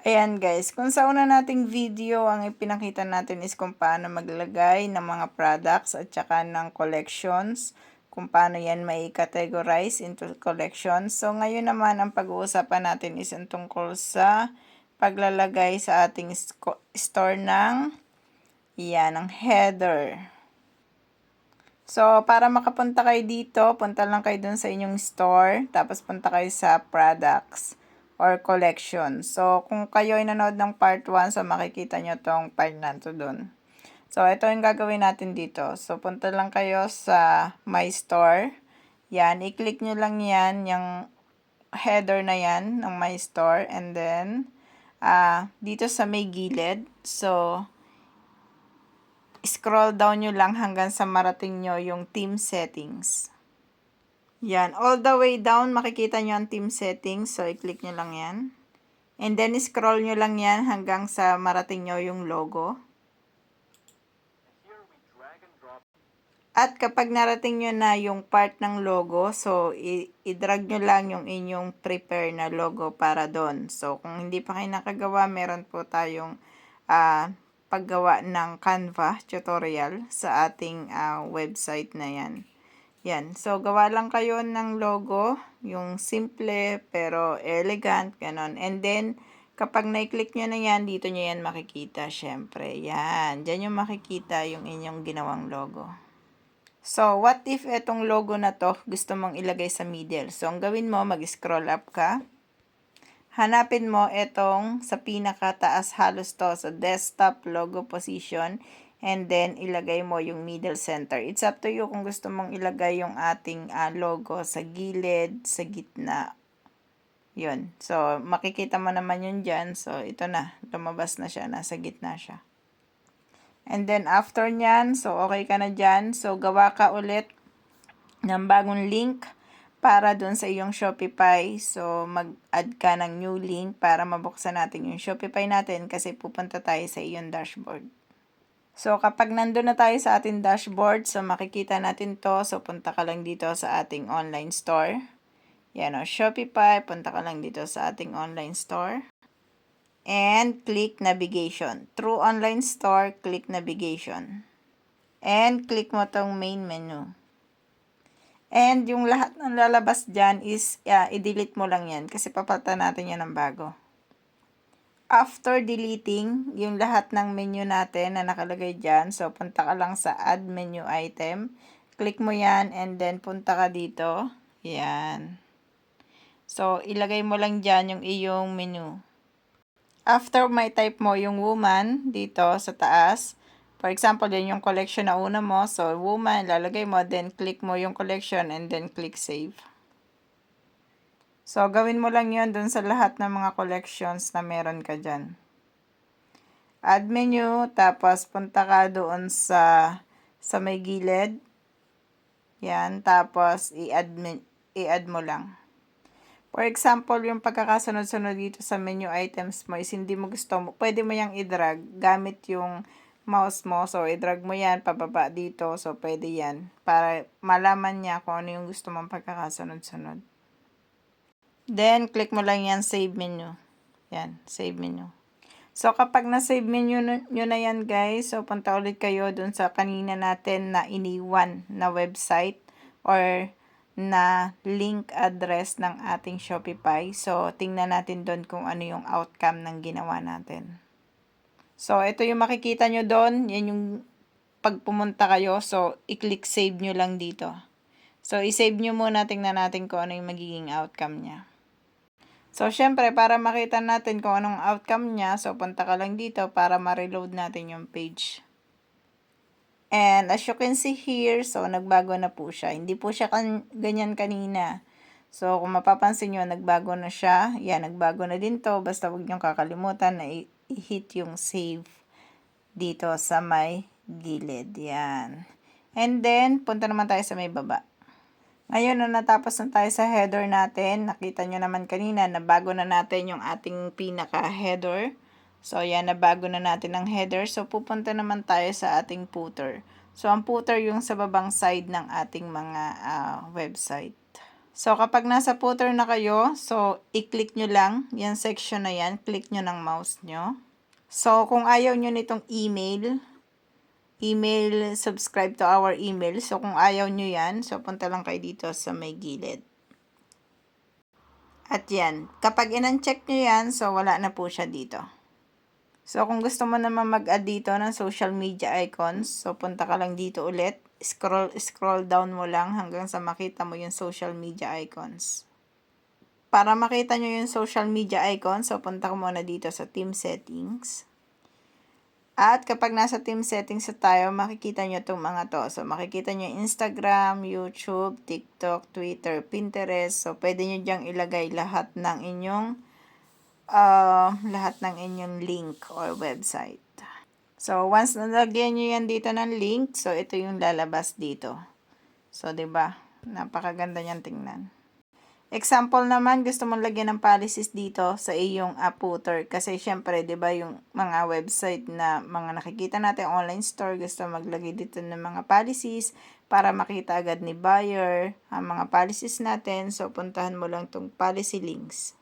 Ayan guys, kung sa una nating video, ang ipinakita natin is kung paano maglagay ng mga products at saka ng collections, kung paano yan may categorize into collections. So ngayon naman ang pag-uusapan natin is ang tungkol sa paglalagay sa ating store ng ng header. So para makapunta kayo dito, punta lang kayo dun sa inyong store, tapos punta kayo sa products or collection. So, kung kayo ay nanood ng part 1, so makikita nyo tong part na to dun. So, ito yung gagawin natin dito. So, punta lang kayo sa My Store. Yan, i-click nyo lang yan, yung header na yan ng My Store. And then, dito sa may gilid. So, scroll down nyo lang hanggang sa marating nyo yung team settings. Yan, all the way down, makikita nyo ang team settings. So, i-click nyo lang yan. And then, scroll nyo lang yan hanggang sa marating nyo yung logo. At kapag narating nyo na yung part ng logo, so, i-drag nyo lang yung inyong prepare na logo para doon. So, kung hindi pa kayo nakagawa, meron po tayong paggawa ng Canva tutorial sa ating website na yan. Yan. So, gawa lang kayo ng logo, yung simple pero elegant, ganon. And then, kapag na-click nyo na yan, dito nyo yan makikita, syempre. Yan. Diyan yung makikita yung inyong ginawang logo. So, what if etong logo na to gusto mong ilagay sa middle? So, ang gawin mo, mag-scroll up ka. Hanapin mo etong sa pinakataas halos to sa desktop logo position. And then, ilagay mo yung middle center. It's up to you kung gusto mong ilagay yung ating logo sa gilid, sa gitna. Yun. So, makikita mo naman yun dyan. So, ito na. Lumabas na siya. Nasa gitna siya. And then, after nyan, so, okay ka na dyan. So, gawa ka ulit ng bagong link para dun sa iyong Shopify. So, mag-add ka ng new link para mabuksan natin yung Shopify natin kasi pupunta tayo sa iyong dashboard. So, kapag nandun na tayo sa ating dashboard, so makikita natin to. So, punta ka lang dito sa ating online store. Yan o, Shopify. Punta ka lang dito sa ating online store. And click navigation. Through online store, click navigation. And click mo tong main menu. And yung lahat ng lalabas dyan is, i-delete mo lang yan kasi papalitan natin yan ng bago. After deleting yung lahat ng menu natin na nakalagay dyan, so punta ka lang sa add menu item. Click mo yan and then punta ka dito. Yan. So, ilagay mo lang dyan yung iyong menu. After may type mo yung woman dito sa taas. For example, yan yung collection na una mo. So, woman, lalagay mo, then click mo yung collection and then click save. So, gawin mo lang yun dun sa lahat ng mga collections na meron ka dyan. Add menu, tapos punta ka doon sa may gilid. Yan, tapos i-add mo lang. For example, yung pagkakasunod-sunod dito sa menu items mo is hindi mo gusto mo, pwede mo yang i-drag gamit yung mouse mo. So, i-drag mo yan pababa dito. So, pwede yan para malaman niya kung ano yung gusto mong pagkakasunod-sunod. Then, click mo lang yan, save menu. Yan, save menu. So, kapag na-save menu nyo na yan, guys, so, punta ulit kayo dun sa kanina natin na iniwan na website or na link address ng ating Shopify. So, tingnan natin dun kung ano yung outcome ng ginawa natin. So, ito yung makikita nyo dun. Yan yung pag pumunta kayo. So, i-click save nyo lang dito. So, i-save nyo muna, tingnan natin kung ano yung magiging outcome niya. So, syempre, para makita natin kung anong outcome niya, so, punta ka lang dito para ma-reload natin yung page. And, as you can see here, so, nagbago na po siya. Hindi po siya ganyan kanina. So, kung mapapansin nyo, nagbago na siya. Yan, nagbago na din to. Basta huwag nyo kakalimutan na i-hit yung save dito sa may gilid. Yan. And then, punta naman tayo sa may baba. Ngayon na natapos na tayo sa header natin, nakita nyo naman kanina na bago na natin yung ating pinaka-header. So, yan, nabago na natin ang header. So, pupunta naman tayo sa ating footer. So, ang footer yung sa babang side ng ating mga website. So, kapag nasa footer na kayo, so, i-click nyo lang yung section na yan. Click nyo ng mouse nyo. So, kung ayaw nyo nitong email, subscribe to our email. So, kung ayaw nyo yan, so, punta lang kayo dito sa may gilid. At yan. Kapag in-uncheck nyo yan, so, wala na po siya dito. So, kung gusto mo naman mag-add dito ng social media icons, so, punta ka lang dito ulit. Scroll down mo lang hanggang sa makita mo yung social media icons. Para makita nyo yung social media icons, so, punta ka muna dito sa team settings. At kapag nasa team settings na tayo, makikita nyo itong mga to. So, makikita nyo Instagram, YouTube, TikTok, Twitter, Pinterest. So, pwede nyo dyang ilagay lahat ng inyong link or website. So, once nalagyan nyo yan dito ng link, so, ito yung lalabas dito. So, 'di ba? Napakaganda niyan tingnan. Example naman, gusto mong lagyan ng policies dito sa iyong footer. Kasi syempre, di ba, yung mga website na mga nakikita natin, online store, gusto maglagay dito ng mga policies para makita agad ni buyer ang mga policies natin. So, puntahan mo lang tong policy links.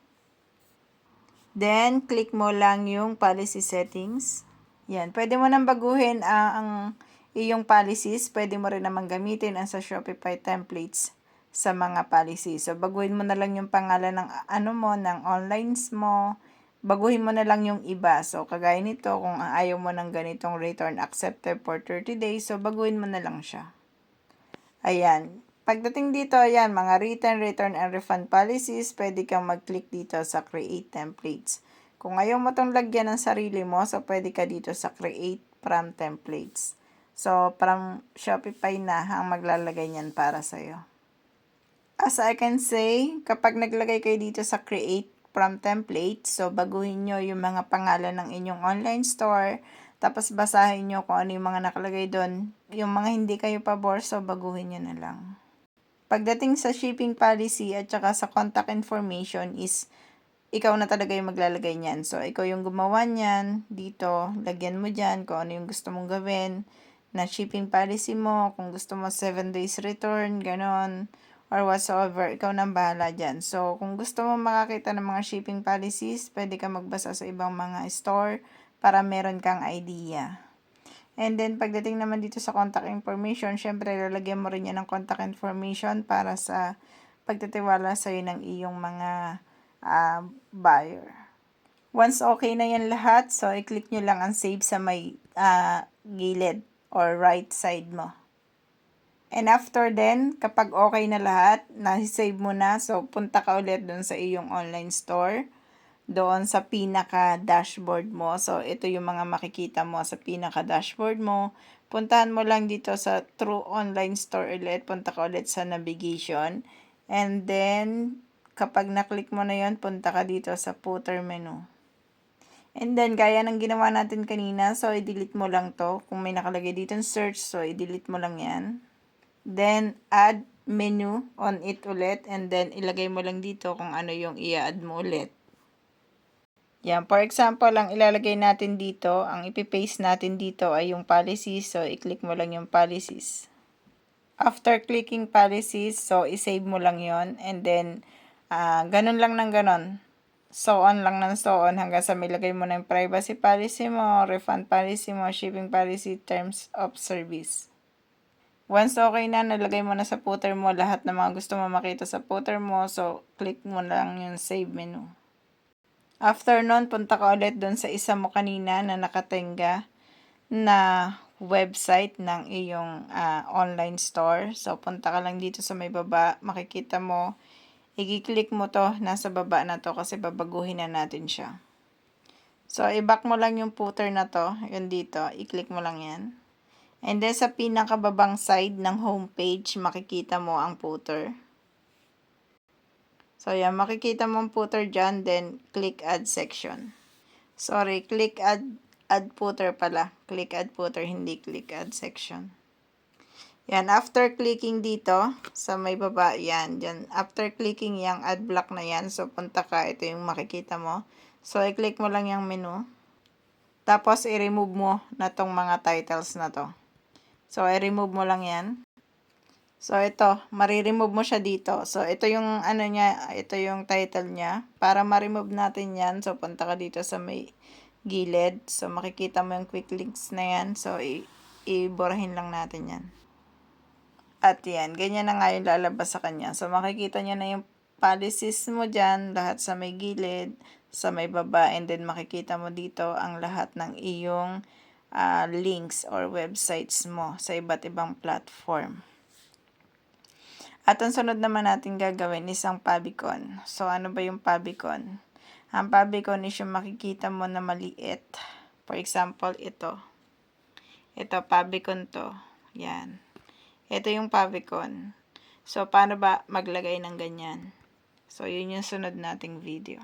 Then, click mo lang yung policy settings. Yan. Pwede mo nang baguhin ang iyong policies. Pwede mo rin naman gamitin ang sa Shopify templates sa mga policy. So, baguhin mo na lang yung pangalan ng ng onlines mo. Baguhin mo na lang yung iba. So, kagaya nito, kung ayaw mo ng ganitong return accepted for 30 days, so baguhin mo na lang siya. Ayan. Pagdating dito, ayan, mga return, and refund policies, pwede kang mag-click dito sa create templates. Kung ayaw mo itong lagyan ng sarili mo, so pwede ka dito sa create from templates. So, from Shopify na ang maglalagay niyan para sa'yo. As I can say, kapag naglagay kayo dito sa create from template, so baguhin nyo yung mga pangalan ng inyong online store, tapos basahin nyo kung ano yung mga nakalagay doon. Yung mga hindi kayo pabor, so baguhin nyo na lang. Pagdating sa shipping policy at saka sa contact information is, ikaw na talaga yung maglalagay niyan. So, ikaw yung gumawa niyan, dito, lagyan mo dyan kung ano yung gusto mong gawin, na shipping policy mo, kung gusto mo 7 days return, ganon, or whatsoever, ikaw nang bahala dyan. So, kung gusto mo makakita ng mga shipping policies, pwede ka magbasa sa ibang mga store para meron kang idea. And then, pagdating naman dito sa contact information, syempre, lalagyan mo rin yan ng contact information para sa pagtitiwala sa'yo ng iyong mga buyer. Once okay na yan lahat, so, i-click nyo lang ang save sa may gilid or right side mo. And after then, kapag okay na lahat, na-save mo na, so punta ka ulit dun sa iyong online store, doon sa pinaka-dashboard mo. So, ito yung mga makikita mo sa pinaka-dashboard mo. Puntahan mo lang dito sa True Online Store ulit, punta ka ulit sa navigation. And then, kapag na-click mo na yon, punta ka dito sa footer menu. And then, gaya ng ginawa natin kanina, so, i-delete mo lang to. Kung may nakalagay dito search, so, i-delete mo lang yan. Then, add menu on it ulit. And then, ilagay mo lang dito kung ano yung i-add mo ulit. Yan. For example, ang ilalagay natin dito, ang ipipaste natin dito ay yung policies. So, i-click mo lang yung policies. After clicking policies, so, i-save mo lang yon. And then, ganun lang ng ganun. So on lang ng so on hanggang sa milagay mo na yung privacy policy mo, refund policy mo, shipping policy, terms of service. Once okay na, nalagay mo na sa footer mo lahat ng mga gusto mo makita sa footer mo. So, click mo lang yung save menu. After nun, punta ka ulit dun sa isa mo kanina na nakatenga na website ng iyong online store. So, punta ka lang dito sa may baba. Makikita mo, i-click mo to, nasa baba na to kasi babaguhin na natin siya. So, i-back mo lang yung footer na to, yun dito, i-click mo lang yan. And then, sa pinakababang side ng homepage, makikita mo ang footer. So, yan, makikita mo ang footer dyan, then, click add section. Sorry, click add footer pala. Click add footer, hindi click add section. Yan, after clicking dito, sa may baba, yan, dyan. After clicking yung add block na yan, so, punta ka, ito yung makikita mo. So, i-click mo lang yung menu. Tapos, i-remove mo na tong mga titles na to. So, i-remove mo lang yan. So, ito, mariremove mo siya dito. So, ito yung ano niya, ito yung title niya. Para ma-remove natin yan, so, punta ka dito sa may gilid. So, makikita mo yung quick links na yan. So, iburahin lang natin yan. At yan, ganyan na nga yung lalabas sa kanya. So, makikita niya na yung policies mo dyan, lahat sa may gilid, sa may baba, and then makikita mo dito ang lahat ng iyong links or websites mo sa iba't ibang platform. At ang sunod naman natin gagawin is ang Pabicon. So, ano ba yung Pabicon? Ang Pabicon is yung makikita mo na maliit. For example, ito. Ito, Pabicon to. Yan. Ito yung Pabicon. So, paano ba maglagay ng ganyan? So, yun yung sunod nating video.